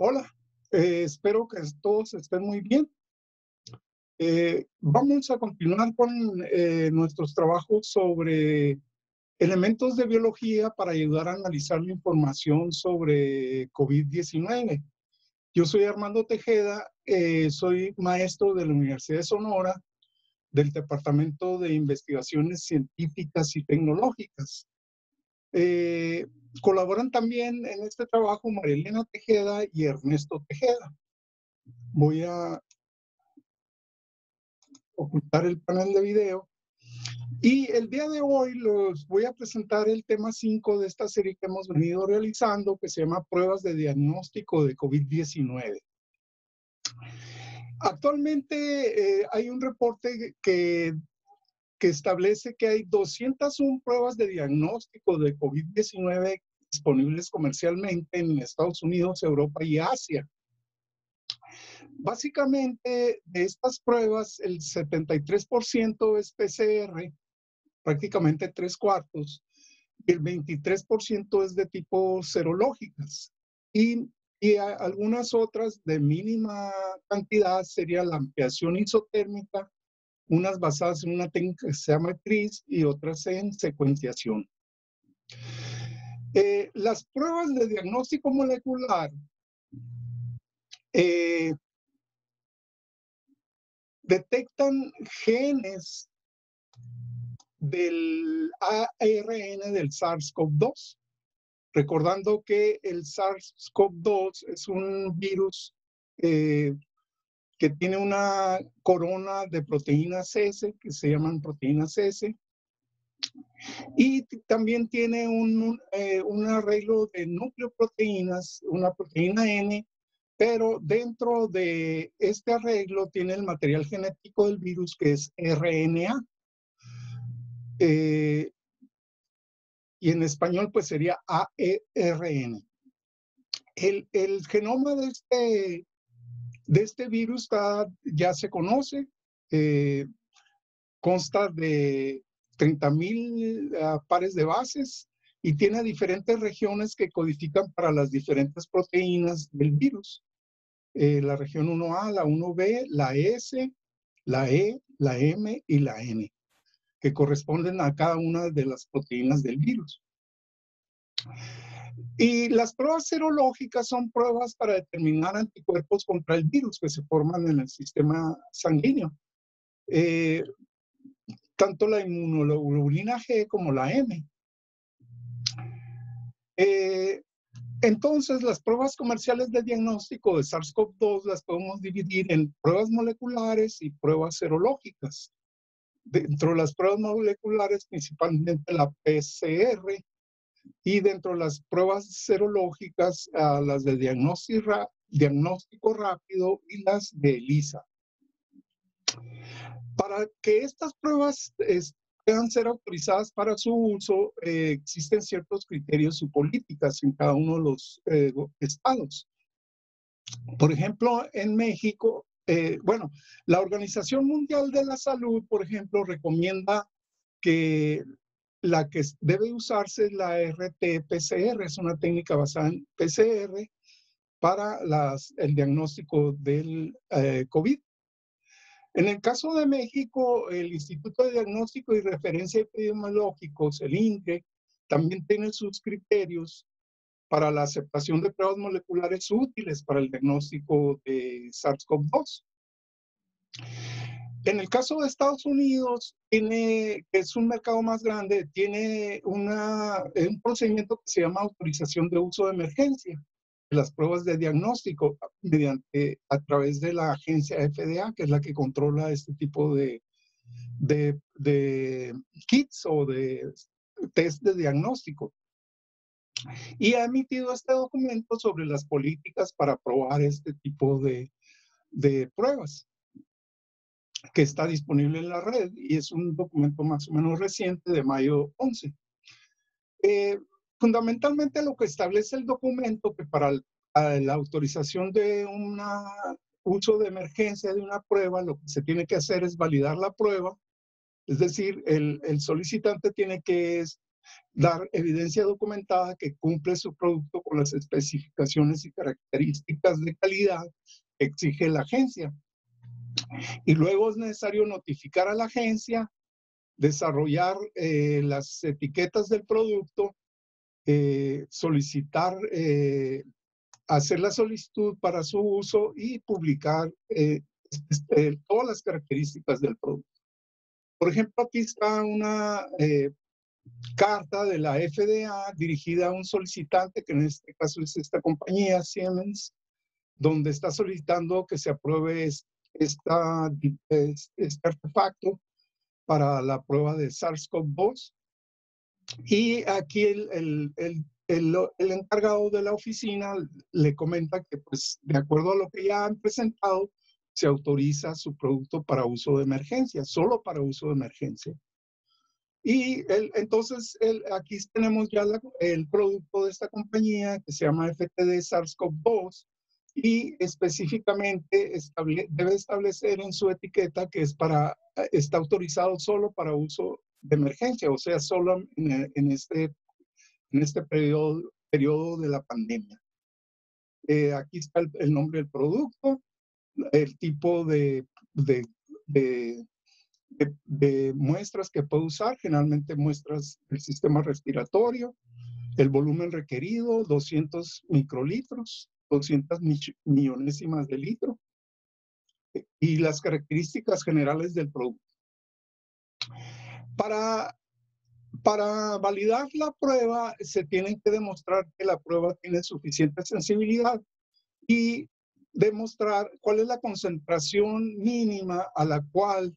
Hola, espero que todos estén muy bien. Vamos a continuar con nuestros trabajos sobre elementos de biología para ayudar a analizar la información sobre COVID-19. Yo soy Armando Tejeda, soy maestro de la Universidad de Sonora, del Departamento de Investigaciones Científicas y Tecnológicas. Eh, Colaboran también en este trabajo Marilena Tejeda y Ernesto Tejeda. Voy a ocultar el panel de video. Y el día de hoy los voy a presentar el tema 5 de esta serie que hemos venido realizando, que se llama Pruebas de Diagnóstico de COVID-19. Actualmente hay un reporte que establece que hay 201 pruebas de diagnóstico de COVID-19 disponibles comercialmente en Estados Unidos, Europa y Asia. Básicamente, de estas pruebas, el 73% es PCR, prácticamente 3/4, y el 23% es de tipo serológicas. Y algunas otras de mínima cantidad sería la ampliación isotérmica, unas basadas en una técnica que se llama CRIS y otras en secuenciación. Las pruebas de diagnóstico molecular detectan genes del ARN del SARS-CoV-2, recordando que el SARS-CoV-2 es un virus que tiene una corona de proteínas S, que se llaman proteínas S, y también tiene un arreglo de nucleoproteínas, una proteína N, pero dentro de este arreglo tiene el material genético del virus, que es RNA. Y en español pues sería ARN. El genoma de este virus ya se conoce, consta de 30,000 pares de bases y tiene diferentes regiones que codifican para las diferentes proteínas del virus. La región 1A, la 1B, la S, la E, la M y la N, que corresponden a cada una de las proteínas del virus. Y las pruebas serológicas son pruebas para determinar anticuerpos contra el virus que se forman en el sistema sanguíneo. Tanto la inmunoglobulina G como la M. Entonces, las pruebas comerciales de diagnóstico de SARS-CoV-2 las podemos dividir en pruebas moleculares y pruebas serológicas. Dentro de las pruebas moleculares, principalmente la PCR, y dentro de las pruebas serológicas, las de diagnóstico rápido y las de ELISA. Para que estas pruebas puedan ser autorizadas para su uso, existen ciertos criterios y políticas en cada uno de los estados. Por ejemplo, en México, la Organización Mundial de la Salud, por ejemplo, recomienda que la que debe usarse es la RT-PCR, es una técnica basada en PCR para el diagnóstico del COVID. En el caso de México, el Instituto de Diagnóstico y Referencia Epidemiológicos, el INRE, también tiene sus criterios para la aceptación de pruebas moleculares útiles para el diagnóstico de SARS-CoV-2. En el caso de Estados Unidos, que es un mercado más grande, tiene un procedimiento que se llama autorización de uso de emergencia de las pruebas de diagnóstico a través de la agencia FDA, que es la que controla este tipo de kits o de test de diagnóstico. Y ha emitido este documento sobre las políticas para aprobar este tipo de pruebas, que está disponible en la red, y es un documento más o menos reciente de mayo 11. Fundamentalmente lo que establece el documento, que para la autorización de un uso de emergencia de una prueba, lo que se tiene que hacer es validar la prueba, es decir, el solicitante tiene que dar evidencia documentada que cumple su producto con las especificaciones y características de calidad que exige la agencia. Y luego es necesario notificar a la agencia, desarrollar las etiquetas del producto, solicitar, hacer la solicitud para su uso y publicar todas las características del producto. Por ejemplo, aquí está una carta de la FDA dirigida a un solicitante, que en este caso es esta compañía, Siemens, donde está solicitando que se apruebe este artefacto para la prueba de SARS-CoV-2. Y aquí el encargado de la oficina le comenta que, pues, de acuerdo a lo que ya han presentado, se autoriza su producto para uso de emergencia, solo para uso de emergencia. Y entonces aquí tenemos ya el producto de esta compañía que se llama FTD SARS-CoV-2 y específicamente debe establecer en su etiqueta que está autorizado solo para uso de emergencia, o sea, solo en este periodo de la pandemia. Aquí está el nombre del producto, el tipo de muestras que puede usar, generalmente muestras del sistema respiratorio, el volumen requerido, 200 microlitros, 200 millonésimas de litro, y las características generales del producto. Para validar la prueba, se tiene que demostrar que la prueba tiene suficiente sensibilidad y demostrar cuál es la concentración mínima a la cual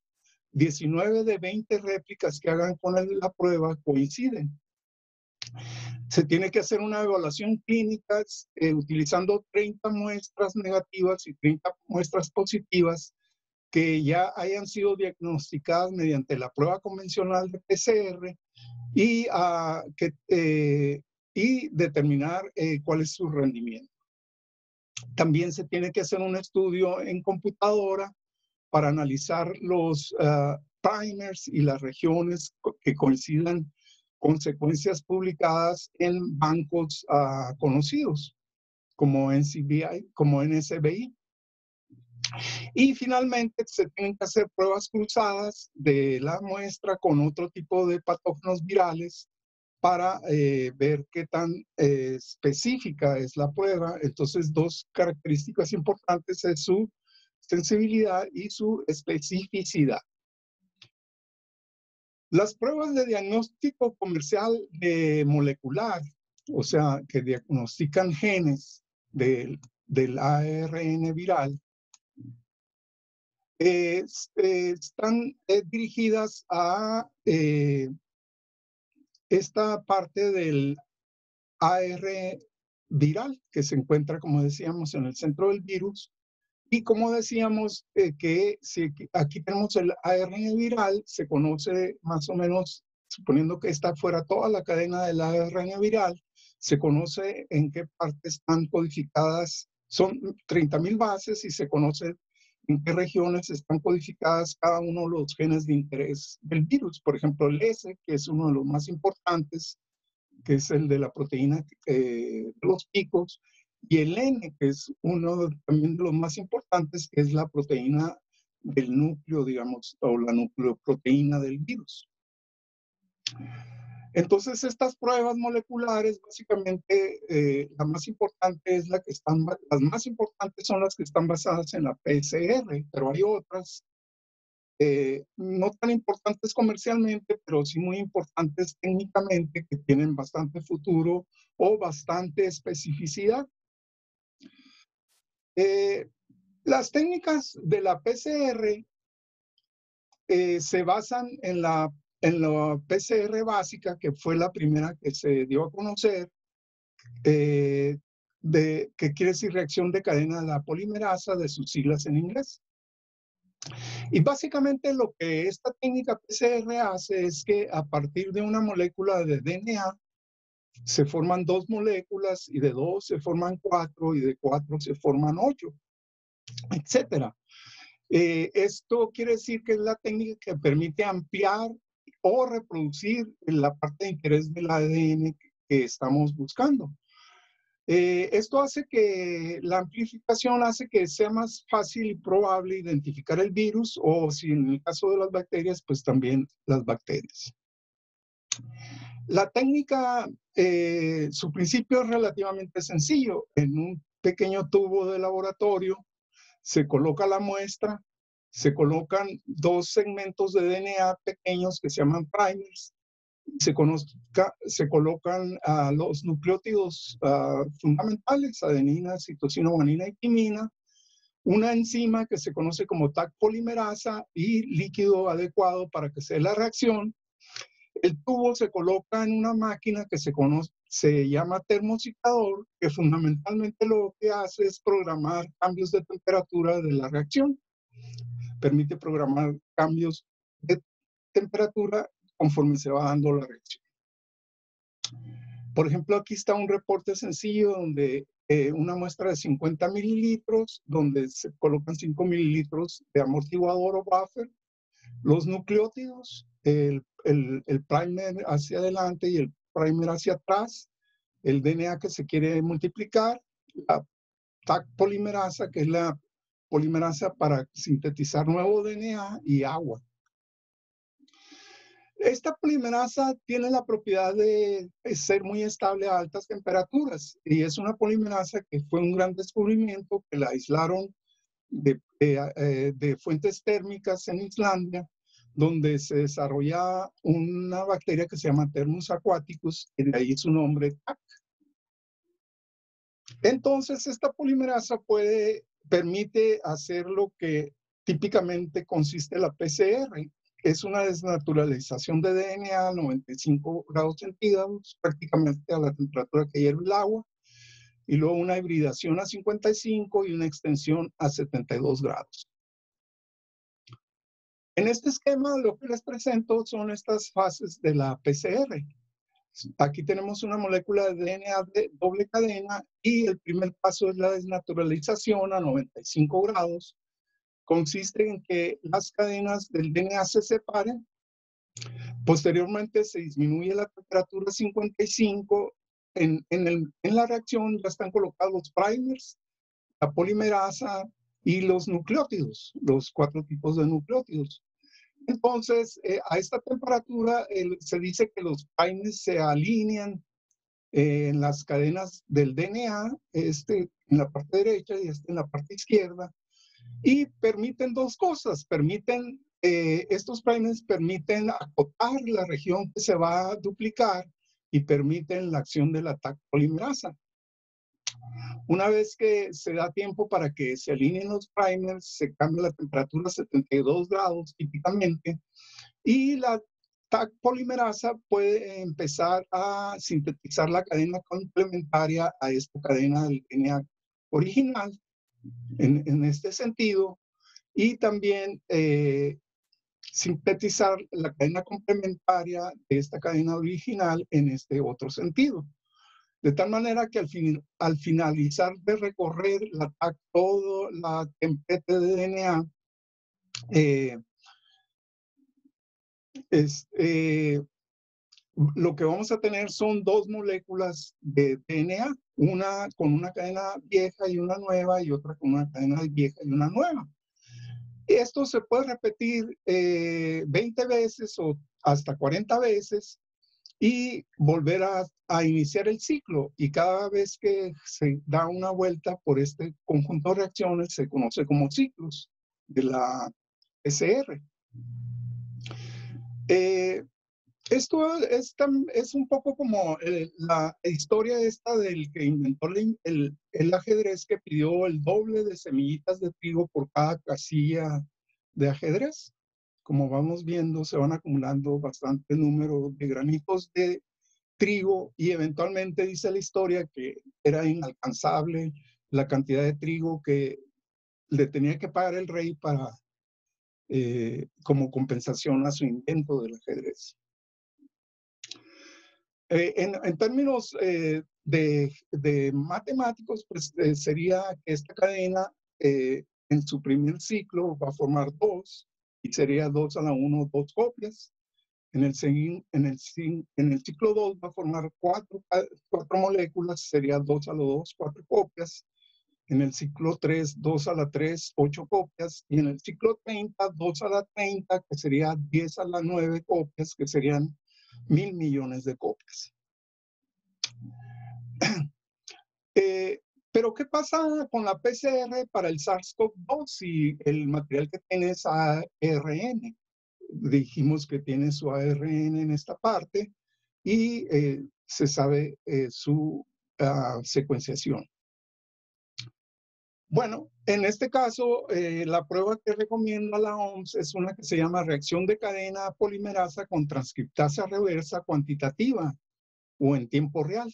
19 de 20 réplicas que hagan con la prueba coinciden. Se tiene que hacer una evaluación clínica utilizando 30 muestras negativas y 30 muestras positivas que ya hayan sido diagnosticadas mediante la prueba convencional de PCR y determinar cuál es su rendimiento. También se tiene que hacer un estudio en computadora para analizar los primers y las regiones que coincidan con secuencias publicadas en bancos conocidos, como NSBI. Y finalmente se tienen que hacer pruebas cruzadas de la muestra con otro tipo de patógenos virales para ver qué tan específica es la prueba. Entonces, dos características importantes es su sensibilidad y su especificidad. Las pruebas de diagnóstico comercial molecular, o sea, que diagnostican genes del ARN viral, están dirigidas a esta parte del ARN viral que se encuentra, como decíamos, en el centro del virus. Y como decíamos, que si aquí tenemos el ARN viral, se conoce más o menos, suponiendo que está fuera toda la cadena del ARN viral, se conoce en qué partes están codificadas. Son 30.000 bases y se conoce en qué regiones están codificadas cada uno de los genes de interés del virus. Por ejemplo, el S, que es uno de los más importantes, que es el de la proteína de los picos, y el N, que es uno también de los más importantes, que es la proteína del núcleo, digamos, o la nucleoproteína del virus. Entonces, estas pruebas moleculares, básicamente, la más importante es las más importantes son las que están basadas en la PCR, pero hay otras no tan importantes comercialmente, pero sí muy importantes técnicamente, que tienen bastante futuro o bastante especificidad. Las técnicas de la PCR se basan en la PCR básica, que fue la primera que se dio a conocer, que quiere decir reacción de cadena de la polimerasa, de sus siglas en inglés. Y básicamente lo que esta técnica PCR hace es que a partir de una molécula de DNA se forman 2 moléculas, y de 2 se forman 4, y de 4 se forman 8, etcétera. Esto quiere decir que es la técnica que permite ampliar o reproducir la parte de interés del ADN que estamos buscando. Esto hace que la amplificación hace que sea más fácil y probable identificar el virus, o si en el caso de las bacterias, pues también las bacterias. La técnica, su principio es relativamente sencillo. En un pequeño tubo de laboratorio se coloca la muestra, se colocan dos segmentos de DNA pequeños que se llaman primers, se colocan los nucleótidos fundamentales, adenina, citosina, guanina y timina, una enzima que se conoce como Taq polimerasa y líquido adecuado para que se dé la reacción. El tubo se coloca en una máquina que se llama termociclador, que fundamentalmente lo que hace es programar cambios de temperatura de la reacción. Permite programar cambios de temperatura conforme se va dando la reacción. Por ejemplo, aquí está un reporte sencillo donde una muestra de 50 mililitros, donde se colocan 5 mililitros de amortiguador o buffer, los nucleótidos, el primer hacia adelante y el primer hacia atrás, el DNA que se quiere multiplicar, la Taq polimerasa, que es la polimerasa para sintetizar nuevo DNA, y agua. Esta polimerasa tiene la propiedad de ser muy estable a altas temperaturas, y es una polimerasa que fue un gran descubrimiento, que la aislaron de fuentes térmicas en Islandia, donde se desarrolla una bacteria que se llama Thermus aquaticus, y de ahí su nombre TAC. Entonces, esta polimerasa permite hacer lo que típicamente consiste la PCR. Es una desnaturalización de DNA a 95 grados centígrados, prácticamente a la temperatura que hierve el agua, y luego una hibridación a 55 y una extensión a 72 grados. En este esquema lo que les presento son estas fases de la PCR. Aquí tenemos una molécula de DNA de doble cadena y el primer paso es la desnaturalización a 95 grados. Consiste en que las cadenas del DNA se separen. Posteriormente se disminuye la temperatura a 55. En la reacción ya están colocados los primers, la polimerasa y los nucleótidos, los 4 tipos de nucleótidos. Entonces, a esta temperatura se dice que los primers se alinean en las cadenas del DNA, en la parte derecha y en la parte izquierda, y permiten dos cosas. Estos primers permiten acotar la región que se va a duplicar y permiten la acción de la Taq polimerasa. Una vez que se da tiempo para que se alineen los primers, se cambia la temperatura a 72 grados típicamente, y la Taq polimerasa puede empezar a sintetizar la cadena complementaria a esta cadena del DNA original, en este sentido, y también sintetizar la cadena complementaria de esta cadena original en este otro sentido. De tal manera que al finalizar de recorrer la TAC, todo la templete de DNA, lo que vamos a tener son dos moléculas de DNA, una con una cadena vieja y una nueva, y otra con una cadena vieja y una nueva. Esto se puede repetir 20 veces o hasta 40 veces y volver a iniciar el ciclo. Y cada vez que se da una vuelta por este conjunto de reacciones se conoce como ciclos de la PCR. Esto es un poco como la historia esta del que inventó el ajedrez, que pidió el doble de semillitas de trigo por cada casilla de ajedrez. Como vamos viendo, se van acumulando bastante número de granitos de trigo y eventualmente dice la historia que era inalcanzable la cantidad de trigo que le tenía que pagar el rey como compensación a su invento del ajedrez. En términos de matemáticos, pues sería que esta cadena en su primer ciclo va a formar 2, y sería 2 a la 1, 2 copias. En el ciclo 2 va a formar cuatro moléculas, sería 2 a la 2, 4 copias. En el ciclo 3, 2 a la 3, 8 copias. Y en el ciclo 30, 2 a la 30, que sería 10 a la 9 copias, que serían 1.000 millones de copias. Pero ¿qué pasa con la PCR para el SARS-CoV-2 si el material que tiene es ARN? Dijimos que tiene su ARN en esta parte y se sabe su secuenciación. Bueno, en este caso, la prueba que recomienda la OMS es una que se llama reacción de cadena polimerasa con transcriptasa reversa cuantitativa o en tiempo real,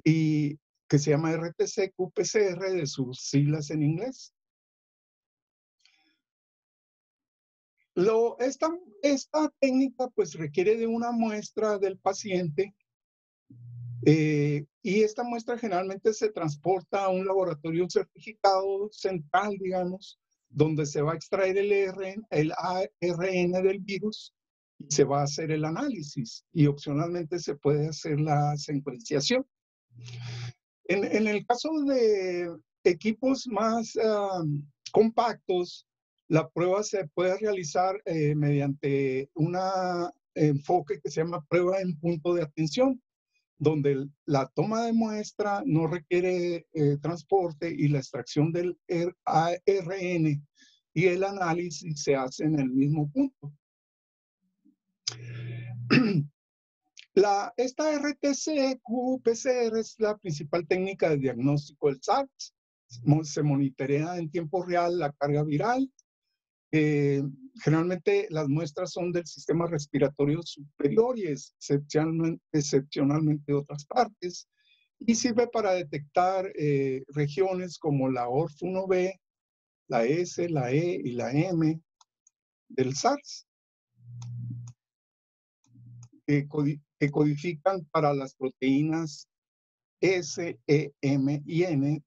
y que se llama RTC-qPCR de sus siglas en inglés. Esta técnica pues requiere de una muestra del paciente y esta muestra generalmente se transporta a un laboratorio certificado central, digamos, donde se va a extraer el ARN del virus y se va a hacer el análisis y opcionalmente se puede hacer la secuenciación. En el caso de equipos más compactos, la prueba se puede realizar mediante un enfoque que se llama prueba en punto de atención, donde la toma de muestra no requiere transporte y la extracción del ARN y el análisis se hace en el mismo punto. Esta RTC-qPCR es la principal técnica de diagnóstico del SARS. Se monitorea en tiempo real la carga viral. Generalmente las muestras son del sistema respiratorio superior y excepcionalmente de otras partes. Y sirve para detectar regiones como la ORF1b, la S, la E y la M del SARS. Que codifican para las proteínas S, E, M y N,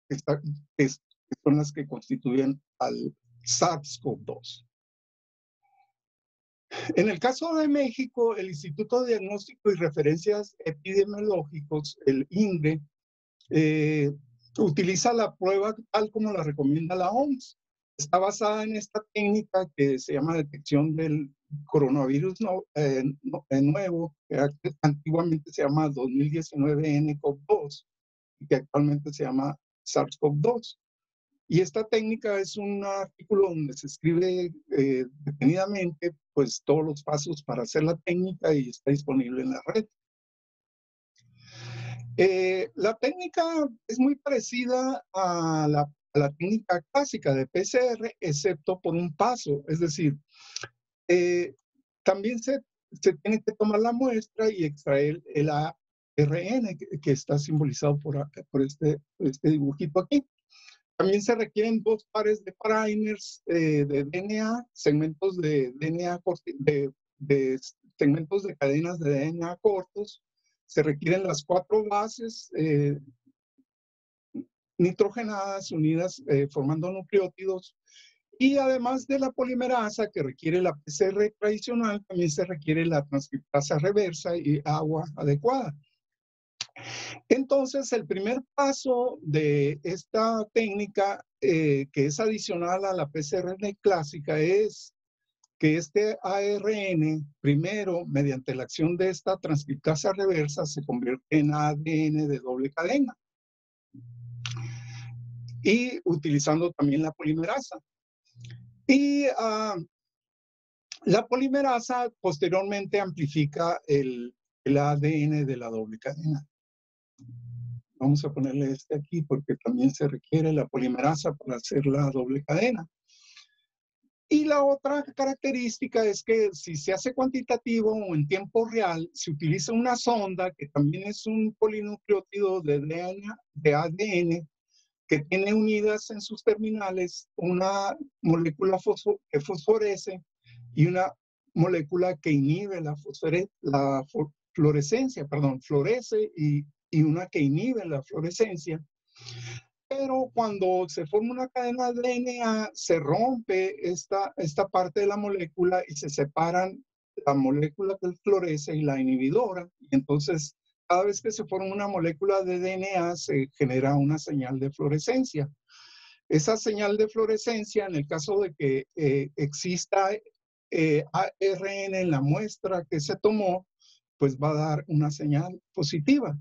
que son las que constituyen al SARS-CoV-2. En el caso de México, el Instituto de Diagnóstico y Referencias Epidemiológicos, el INRE, utiliza la prueba tal como la recomienda la OMS. Está basada en esta técnica que se llama detección del coronavirus nuevo, que antiguamente se llama 2019 nCoV-2 y que actualmente se llama SARS-CoV-2. Y esta técnica es un artículo donde se escribe detenidamente pues todos los pasos para hacer la técnica y está disponible en la red. La técnica es muy parecida a la técnica clásica de PCR, excepto por un paso. Es decir, también se tiene que tomar la muestra y extraer el ARN que está simbolizado por este dibujito aquí. También se requieren 2 pares de primers de DNA, segmentos de DNA, segmentos de cadenas de DNA cortos. Se requieren las 4 bases nitrogenadas unidas formando nucleótidos. Y además de la polimerasa que requiere la PCR tradicional, también se requiere la transcriptasa reversa y agua adecuada. Entonces, el primer paso de esta técnica, que es adicional a la PCR clásica, es que este ARN, primero, mediante la acción de esta transcriptasa reversa, se convierte en ADN de doble cadena. Y utilizando también la polimerasa. Y la polimerasa posteriormente amplifica el ADN de la doble cadena. Vamos a ponerle este aquí porque también se requiere la polimerasa para hacer la doble cadena. Y la otra característica es que si se hace cuantitativo o en tiempo real, se utiliza una sonda que también es un polinucleótido de ADN que tiene unidas en sus terminales una molécula que fosforece y una molécula que inhibe florece y una que inhibe la fluorescencia. Pero cuando se forma una cadena de DNA, se rompe esta parte de la molécula y se separan la molécula que florece y la inhibidora. Y entonces, cada vez que se forma una molécula de DNA, se genera una señal de fluorescencia. Esa señal de fluorescencia, en el caso de que exista ARN en la muestra que se tomó, pues va a dar una señal positiva.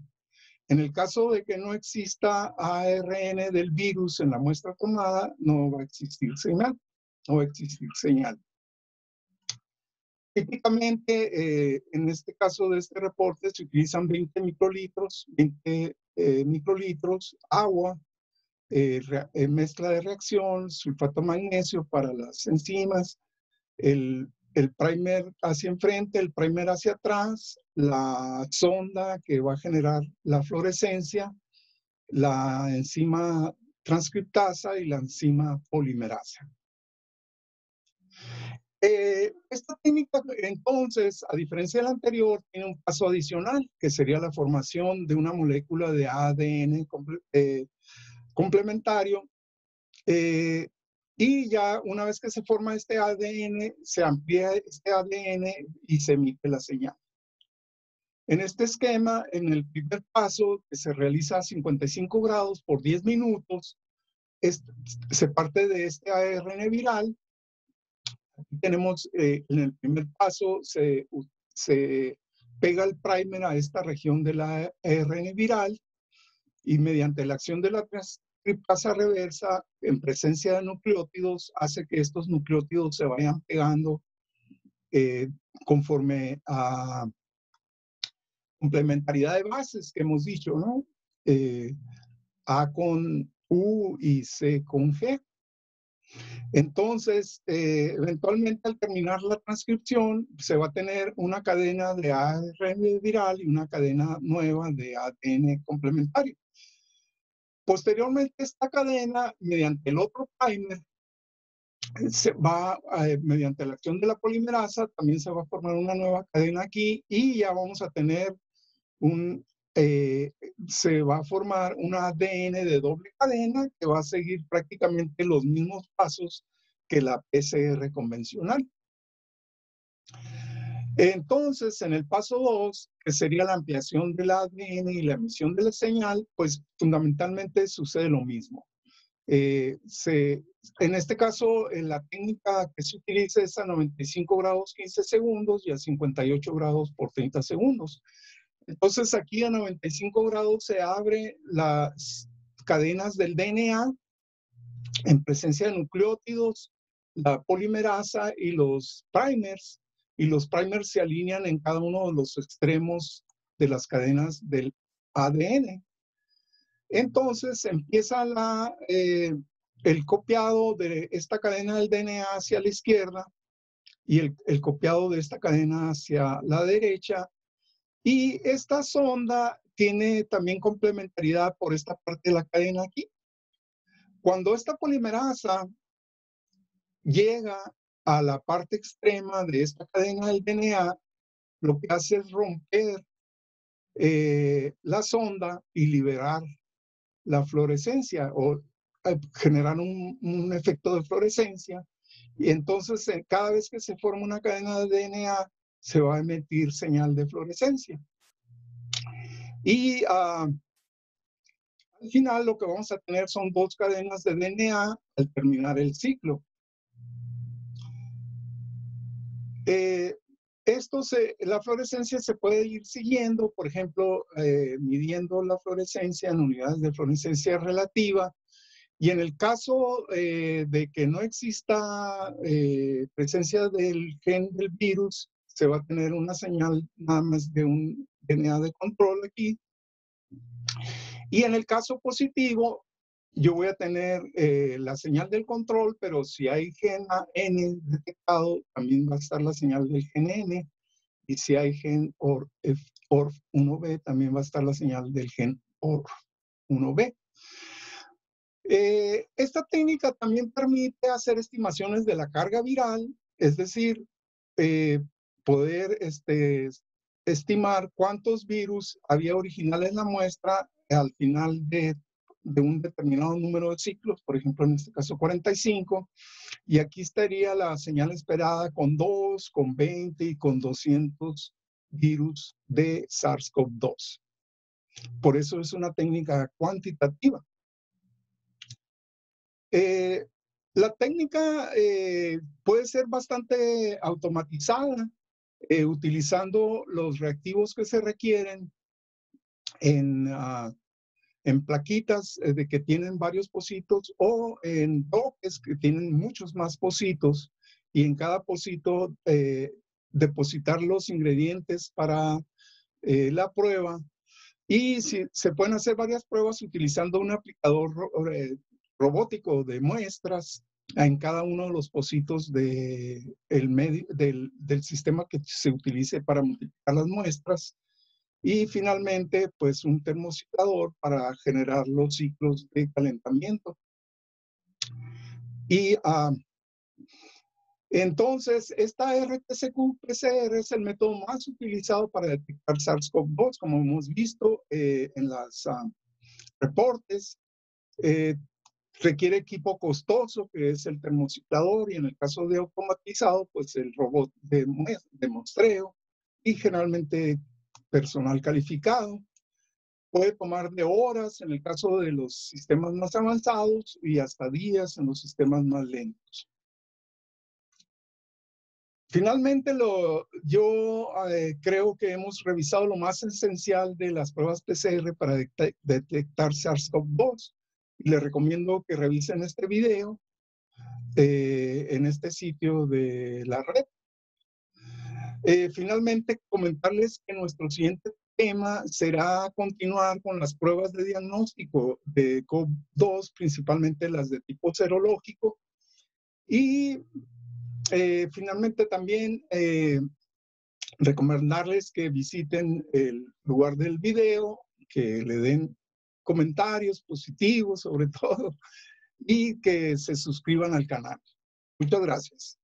En el caso de que no exista ARN del virus en la muestra tomada, no va a existir señal. No va a existir señal. Típicamente, en este caso de este reporte, se utilizan 20 microlitros, agua, mezcla de reacción, sulfato magnesio para las enzimas, el primer hacia enfrente, el primer hacia atrás, la sonda que va a generar la fluorescencia, la enzima transcriptasa y la enzima polimerasa. Esta técnica, entonces, a diferencia de la anterior, tiene un paso adicional, que sería la formación de una molécula de ADN complementario. Y ya una vez que se forma este ADN, se amplía este ADN y se emite la señal. En este esquema, en el primer paso, que se realiza a 55 grados por 10 minutos, se parte de este ARN viral. Aquí tenemos, en el primer paso, se pega el primer a esta región del ARN viral y mediante la acción de la transcriptasa reversa, en presencia de nucleótidos, hace que estos nucleótidos se vayan pegando conforme a complementariedad de bases que hemos dicho, ¿no? A con U y C con G. Entonces, eventualmente al terminar la transcripción, se va a tener una cadena de ARN viral y una cadena nueva de ADN complementario. Posteriormente, esta cadena, mediante el otro primer, se va, mediante la acción de la polimerasa, también se va a formar una nueva cadena aquí y ya vamos a tener se va a formar un ADN de doble cadena que va a seguir prácticamente los mismos pasos que la PCR convencional. Entonces, en el paso 2, que sería la ampliación del ADN y la emisión de la señal, pues fundamentalmente sucede lo mismo. En este caso, la técnica que se utiliza es a 95 grados 15 segundos y a 58 grados por 30 segundos. Entonces, aquí a 95 grados se abren las cadenas del DNA en presencia de nucleótidos, la polimerasa y los primers. Y los primers se alinean en cada uno de los extremos de las cadenas del ADN. Entonces, empieza el copiado de esta cadena del DNA hacia la izquierda y el copiado de esta cadena hacia la derecha. Y esta sonda tiene también complementariedad por esta parte de la cadena aquí. Cuando esta polimerasa llega a la parte extrema de esta cadena del DNA, lo que hace es romper la sonda y liberar la fluorescencia o generar un efecto de fluorescencia. Y entonces, cada vez que se forma una cadena de DNA, se va a emitir señal de fluorescencia. Y al final lo que vamos a tener son dos cadenas de DNA al terminar el ciclo. La fluorescencia se puede ir siguiendo, por ejemplo, midiendo la fluorescencia en unidades de fluorescencia relativa. Y en el caso de que no exista presencia del gen del virus, se va a tener una señal nada más de un DNA de control aquí. Y en el caso positivo, yo voy a tener la señal del control, pero si hay gen N detectado, también va a estar la señal del gen N. Y si hay gen ORF1b, también va a estar la señal del gen ORF1b. Esta técnica también permite hacer estimaciones de la carga viral, es decir, poder estimar cuántos virus había originales en la muestra al final de de un determinado número de ciclos, por ejemplo, en este caso 45, y aquí estaría la señal esperada con 2, con 20 y con 200 virus de SARS-CoV-2. Por eso es una técnica cuantitativa. La técnica puede ser bastante automatizada, utilizando los reactivos que se requieren en plaquitas de que tienen varios pocitos o en bloques que tienen muchos más pocitos, y en cada pocito depositar los ingredientes para la prueba. Y se pueden hacer varias pruebas utilizando un aplicador robótico de muestras en cada uno de los pocitos del sistema que se utilice para multiplicar las muestras. Y finalmente, pues un termociclador para generar los ciclos de calentamiento. Y entonces, esta RTCQ-PCR es el método más utilizado para detectar SARS-CoV-2, como hemos visto en los reportes. Requiere equipo costoso, que es el termociclador, y en el caso de automatizado, pues el robot de muestreo, y generalmente personal calificado. Puede tomar de horas en el caso de los sistemas más avanzados y hasta días en los sistemas más lentos. Finalmente, yo creo que hemos revisado lo más esencial de las pruebas PCR para detectar SARS-CoV-2. Y les recomiendo que revisen este video en este sitio de la red. Finalmente, comentarles que nuestro siguiente tema será continuar con las pruebas de diagnóstico de COVID-2, principalmente las de tipo serológico. Y finalmente también recomendarles que visiten el lugar del video, que le den comentarios positivos sobre todo, y que se suscriban al canal. Muchas gracias.